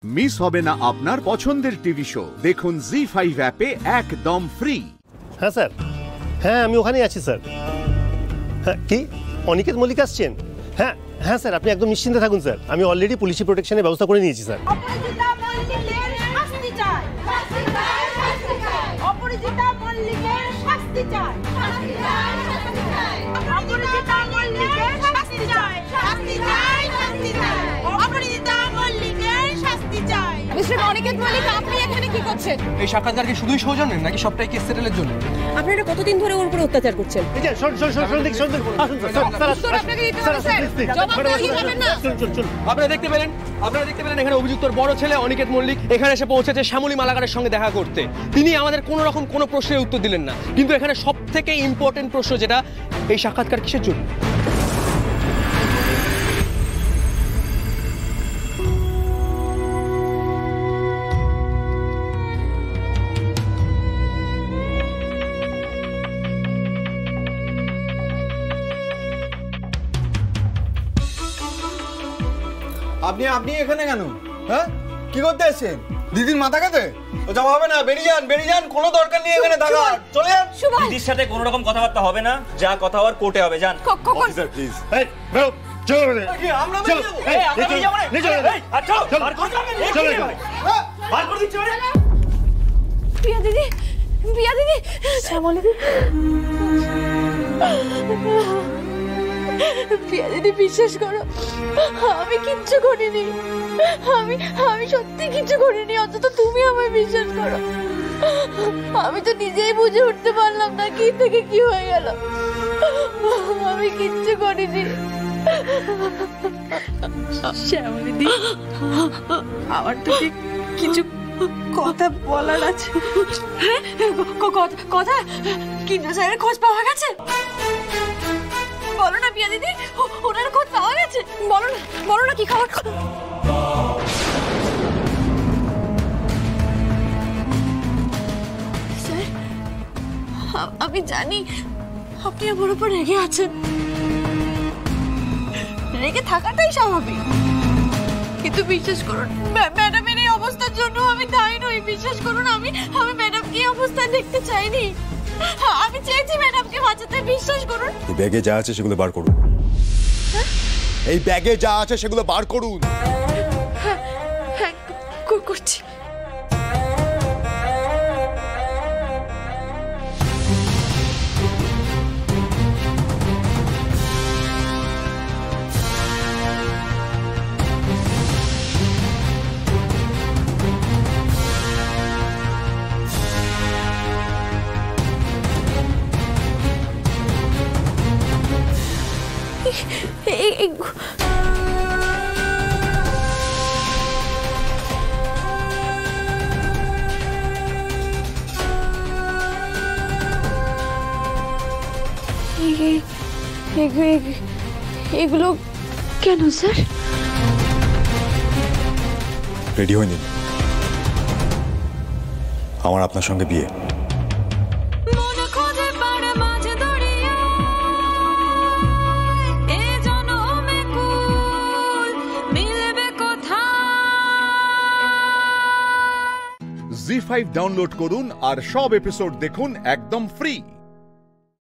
Miss হবে না আপনার পছন্দের টিভি শো। দেখুন জি5 অ্যাপে একদম ফ্রি। হ্যাঁ স্যার, হ্যাঁ আমি ওখানেই আছি স্যার। হ্যাঁ কি অনিকেত মল্লিক আসছেন? হ্যাঁ হ্যাঁ স্যার, আপনি একদম নিশ্চিন্তে থাকুন স্যার, আমি অলরেডি পুলিশি প্রোটেকশনের ব্যবস্থা করে নিয়েছি স্যার। এই সাক্ষাৎকার কি শুধুই সৌজন্যের নাকি সবটাই কেস সেটেলের জন্য? আপনারা কতদিন ধরে ওর উপর অত্যাচার করছেন? আপনারা দেখতে পেলেন এখানে অভিযুক্তর বড় ছেলে অনিকেত মল্লিক এখানে এসে পৌঁছেছে শ্যামলী মালাকারের সঙ্গে দেখা করতে। তিনি আমাদের কোনো রকম কোনো প্রশ্নের উত্তর দিলেন না, কিন্তু এখানে সব থেকে ইম্পর্টেন্ট প্রশ্ন যেটা, এই সাক্ষাৎকার কিসের জন্য? আপনি এখানে কেন? হ্যাঁ কি করতে এসেছেন? দিদির মাথা কাতে? ও যাওয়া হবে না, বেরিয়ে যান, কোনো দরকার নেই এখানে থাকার, চলে যান। দিদির সাথে কোনো রকম কথাবার্তা হবে না, যা কথা হওয়ার কোর্টে হবে, যান। Officer please. প্রিয়া দিদি, শ্যামলী দিদি, প্রিয়া দিদি বিশ্বাস করো, আমি কিচ্ছু করিনি, আমি সত্যি কিচ্ছু করিনি, অন্তত তুমি আমায় বিশ্বাস করো। আমি তো নিজেই বুঝে উঠতে পারলাম না কি থেকে কি হয়ে গেল, আমি কিচ্ছু করিনি। শ্যামলী দিদি, আমার তো কিছু কথা বলার আছে। হ্যাঁ কথা, কিন্দ্র স্যারের খোঁজ পাওয়া গেছে? বলো না প্রিয়া দিদি, ওনার খোঁজ পাওয়া গেছে? বলো না কি খবর? স্যার, আমি জানি আপনি আমার উপর রেগে আছেন, রেগে থাকাটাই স্বাভাবিক, কিন্তু বিশ্বাস করুন ম্যাডামের এই অবস্থার জন্য আমি দায়ী নই। বিশ্বাস করুন, আমি ম্যাডামকে এই অবস্থায় দেখতে চাইনি, আমি চেয়েছি ম্যাডামকে বাঁচাতে। বিশ্বাস করুন। এই ব্যাগে যা আছে সেগুলো বার করুন। এই ব্যাগে যা আছে সেগুলো বার করুন। হ্যাঁ করছি। এগুলো কেন স্যার? রেডি হয়ে নিন, আমার আপনার সঙ্গে বিয়ে। জি5 ডাউনলোড করুন আর সব এপিসোড দেখুন একদম ফ্রি।